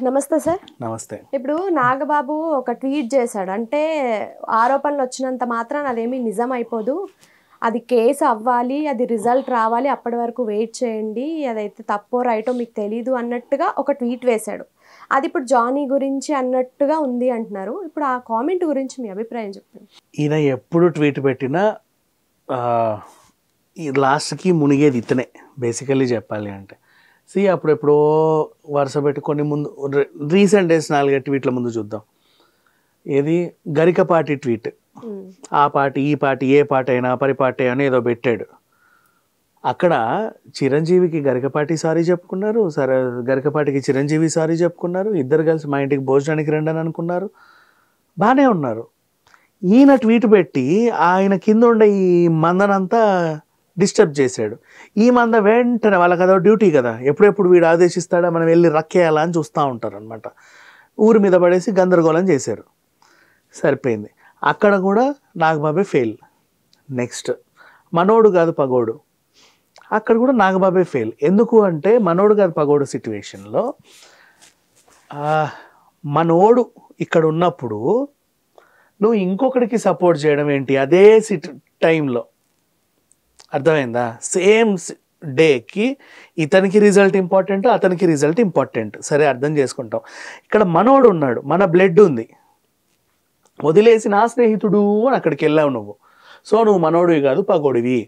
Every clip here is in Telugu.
నమస్తే సార్. నమస్తే. ఇప్పుడు నాగబాబు ఒక ట్వీట్ చేశాడు. అంటే ఆరోపణలు వచ్చినంత మాత్రాన అదేమీ నిజం అయిపోదు. అది కేసు అవ్వాలి, అది రిజల్ట్ రావాలి, అప్పటి వరకు వెయిట్ చేయండి, అదైతే తప్పో రైటో మీకు తెలీదు అన్నట్టుగా ఒక ట్వీట్ వేశాడు. అది ఇప్పుడు జానీ గురించి అన్నట్టుగా ఉంది అంటున్నారు. ఇప్పుడు ఆ కామెంట్ గురించి మీ అభిప్రాయం చెప్పండి. ఈయన ఎప్పుడు ట్వీట్ పెట్టినా లాస్ట్కి మునిగేది ఇతనే బేసికల్లీ చెప్పాలి అంటే. అప్పుడెప్పుడో వరుస పెట్టి కొన్ని ముందు రీసెంట్ డేస్ 4 ట్వీట్ల ముందు చూద్దాం. ఏది గరికపాటి ట్వీట్, ఆ పార్టీ ఈ పార్టీ ఏ పార్టీ అయినా పరిపాటి అని ఏదో పెట్టాడు. అక్కడ చిరంజీవికి గరికపాటి సారీ చెప్పుకున్నారు, సరే గరికపాటికి చిరంజీవి సారీ చెప్పుకున్నారు, ఇద్దరు కలిసి మా ఇంటికి భోజనానికి రండి అని అనుకున్నారు, బాగానే ఉన్నారు. ఈయన ట్వీట్ పెట్టి ఆయన కింద ఉండే ఈ మందనంతా డిస్టర్బ్ చేశాడు. ఈ మంద వెంటనే వాళ్ళకి అదో డ్యూటీ కదా, ఎప్పుడెప్పుడు వీడు ఆదేశిస్తాడా మనం వెళ్ళి రక్కేయాలా అని చూస్తూ ఉంటారు అనమాట. ఊరి మీద పడేసి గందరగోళం చేశారు. సరిపోయింది. అక్కడ కూడా నాగబాబే ఫెయిల్. నెక్స్ట్ మనోడు కాదు పగోడు, అక్కడ కూడా నాగబాబే ఫెయిల్. ఎందుకు అంటే మనోడు కాదు పగోడు సిచ్యువేషన్లో మనోడు ఇక్కడ ఉన్నప్పుడు నువ్వు ఇంకొకరికి సపోర్ట్ చేయడం ఏంటి అదే టైంలో? అర్థమైందా? సేమ్ డేకి ఇతనికి రిజల్ట్ ఇంపార్టెంట్, అతనికి రిజల్ట్ ఇంపార్టెంట్. సరే అర్థం చేసుకుంటాం. ఇక్కడ మనోడు ఉన్నాడు, మన బ్లడ్ ఉంది, వదిలేసి నా స్నేహితుడు అని అక్కడికి వెళ్ళావు నువ్వు. సో నువ్వు మనోడివి కాదు పగోడివి.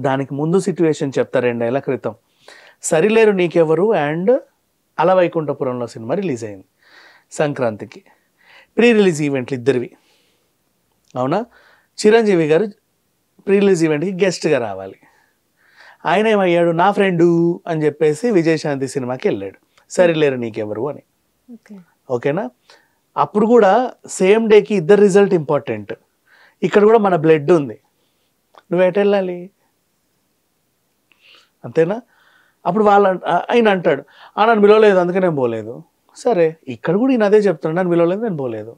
దానికి ముందు సిచ్యువేషన్ చెప్తా. 2 ఏళ్ల క్రితం సరిలేరు నీకెవరు అండ్ అలవైకుంఠపురంలో సినిమా రిలీజ్ అయింది సంక్రాంతికి. ప్రీ రిలీజ్ ఈవెంట్లు ఇద్దరివి, అవునా? చిరంజీవి గారు ప్రీ రిలీజ్ ఈవెంట్కి గెస్ట్గా రావాలి. ఆయన ఏమయ్యాడు, నా ఫ్రెండు అని చెప్పేసి విజయశాంతి సినిమాకి వెళ్ళాడు, సరిలేరు నీకెవరు అని. ఓకేనా? అప్పుడు కూడా సేమ్ డేకి ఇద్దరు రిజల్ట్ ఇంపార్టెంట్. ఇక్కడ కూడా మన బ్లడ్ ఉంది, నువ్వు ఎటు వెళ్ళాలి? అంతేనా? అప్పుడు ఆయన అంటాడు నన్ను పిలవలేదు అందుకే నేను పోలేదు. సరే ఇక్కడ కూడా ఈయన అదే చెప్తున్నాడు, నన్ను పిలవలేదు నేను పోలేదు.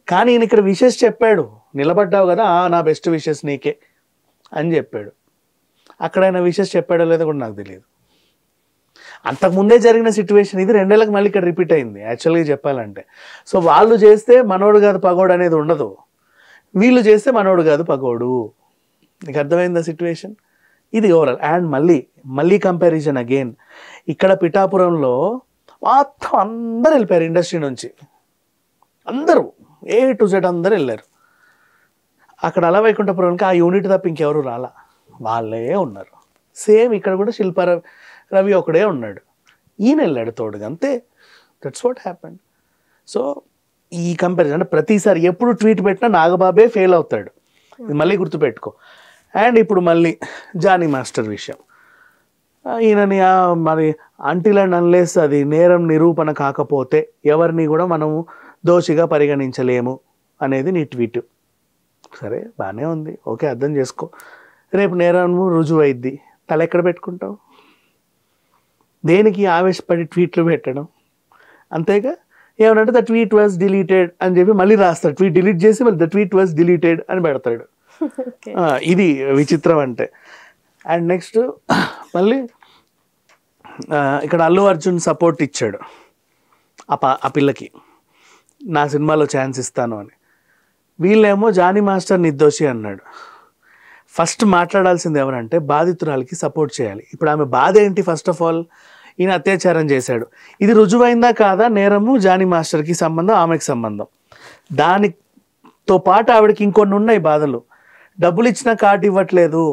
కానీ ఈయన ఇక్కడ విషెస్ చెప్పాడు, నిలబడ్డావు కదా నా బెస్ట్ విషెస్ నీకే అని చెప్పాడు. అక్కడ ఆయన విషెస్ చెప్పాడో లేదో కూడా నాకు తెలియదు. అంతకుముందే జరిగిన సిచ్యువేషన్ ఇది 2 ఏళ్ళకి మళ్ళీ ఇక్కడ రిపీట్ అయింది యాక్చువల్గా చెప్పాలంటే. సో వాళ్ళు చేస్తే మనోడు కాదు పగోడు అనేది ఉండదు, వీళ్ళు చేస్తే మనోడు కాదు పగోడు. నీకు అర్థమైందా సిచ్యువేషన్? ఇది ఓవరాల్. అండ్ మళ్ళీ కంపారిజన్ అగైన్. ఇక్కడ పిఠాపురంలో మొత్తం అందరు వెళ్ళిపోయారు ఇండస్ట్రీ నుంచి, అందరూ A to Z అందరు వెళ్ళారు. అక్కడ అలవైకుంఠపురంకి ఆ యూనిట్ తప్ప ఇంకెవరు రాలా, వాళ్ళే ఉన్నారు. సేమ్ ఇక్కడ కూడా శిల్ప రవి ఒకడే ఉన్నాడు, ఈయన వెళ్ళాడు తోడుగా, అంతే. That's what happened. సో ఈ కంపారిజన్ అంటే ప్రతిసారి ఎప్పుడు ట్వీట్ పెట్టినా నాగబాబే ఫెయిల్ అవుతాడు, ఇది మళ్ళీ గుర్తుపెట్టుకో. అండ్ ఇప్పుడు మళ్ళీ జానీ మాస్టర్ విషయం, ఈయనని మరి అంటిల్ అండ్ అన్లెస్ అది నేరం నిరూపణ కాకపోతే ఎవరిని కూడా మనము దోషిగా పరిగణించలేము అనేది నీ ట్వీట్. సరే బాగానే ఉంది, ఓకే, అర్థం చేసుకో. రేపు నేరము రుజువు అయింది, తల ఎక్కడ పెట్టుకుంటావు? దేనికి ఆవేశపడి ట్వీట్లు పెట్టడం? అంతేగా. ఏమనంటే ద ట్వీట్ వాజ్ డిలీటెడ్ అని చెప్పి మళ్ళీ రాస్తాడు, ట్వీట్ డిలీట్ చేసి మళ్ళీ ద ట్వీట్ వాజ్ డిలీటెడ్ అని పెడతాడు. ఇది విచిత్రం అంటే. అండ్ నెక్స్ట్ మళ్ళీ ఇక్కడ అల్లు అర్జున్ సపోర్ట్ ఇచ్చాడు ఆ పిల్లకి, నా సినిమాలో ఛాన్స్ ఇస్తాను అని. వీళ్ళేమో జానీ మాస్టర్ నిర్దోషి అన్నాడు. ఫస్ట్ మాట్లాడాల్సింది ఎవరంటే బాధితురాలకి సపోర్ట్ చేయాలి. ఇప్పుడు ఆమె బాధ ఏంటి? ఫస్ట్ ఆఫ్ ఆల్ ఈయన అత్యాచారం చేశాడు, ఇది రుజువైందా కాదా నేరము? జానీ మాస్టర్కి సంబంధం, ఆమెకి సంబంధం. దానితో పాటు ఆవిడకి ఇంకొన్ని ఉన్నాయి బాధలు. డబ్బులు ఇచ్చిన కార్డు ఇవ్వట్లేదు,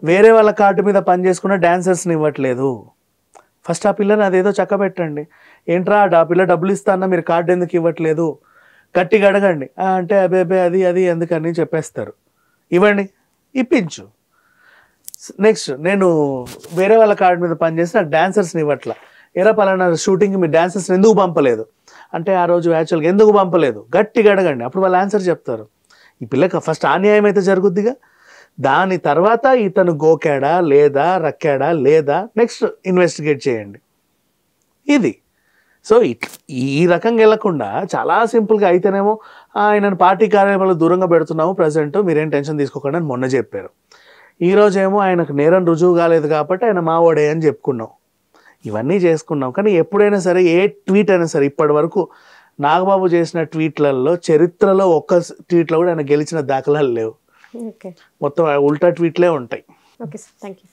వేరే వాళ్ళ కార్డు మీద పనిచేసుకున్న డాన్సర్స్ని ఇవ్వట్లేదు. ఫస్ట్ ఆ పిల్లని అదేదో చక్క పెట్టండి. ఏంట్రా ఆ పిల్ల డబ్బులు ఇస్తానా మీరు కార్డు ఎందుకు ఇవ్వట్లేదు గట్టిగా అడగండి అంటే అబే అది ఎందుకని చెప్పేస్తారు. ఇవ్వండి, ఇప్పించు. నెక్స్ట్ నేను వేరే వాళ్ళ కార్డు మీద పనిచేసి నాకు డాన్సర్స్ని ఇవ్వట్లా, ఎరా పలానా షూటింగ్కి మీరు డాన్సర్స్ని ఎందుకు పంపలేదు అంటే ఆ రోజు యాక్చువల్గా ఎందుకు పంపలేదు గట్టిగా అడగండి, అప్పుడు వాళ్ళు ఆన్సర్ చెప్తారు. ఈ పిల్లకి ఫస్ట్ అన్యాయం అయితే జరుగుద్దిగా, దాని తర్వాత ఇతను గోకాడా లేదా రక్కాడా లేదా నెక్స్ట్ ఇన్వెస్టిగేట్ చేయండి. ఇది. సో ఈ రకంగా వెళ్లకుండా చాలా సింపుల్గా అయితేనేమో ఆయనను పార్టీ కార్యాలయంలో దూరంగా పెడుతున్నాము ప్రజెంట్, మీరేం టెన్షన్ తీసుకోకండి అని మొన్న చెప్పారు. ఈరోజేమో ఆయనకు నేరం రుజువు కాలేదు కాబట్టి ఆయన మావోడే అని చెప్పుకున్నాం. ఇవన్నీ చేసుకున్నాం. కానీ ఎప్పుడైనా సరే ఏ ట్వీట్ అయినా సరే ఇప్పటి వరకు నాగబాబు చేసిన ట్వీట్లలో చరిత్రలో ఒక్క ట్వీట్లో కూడా ఆయన గెలిచిన దాఖలాలు లేవు. ఓకే మొత్తం ఉల్టా ట్వీట్లే ఉంటాయి. Okay sir, thank you.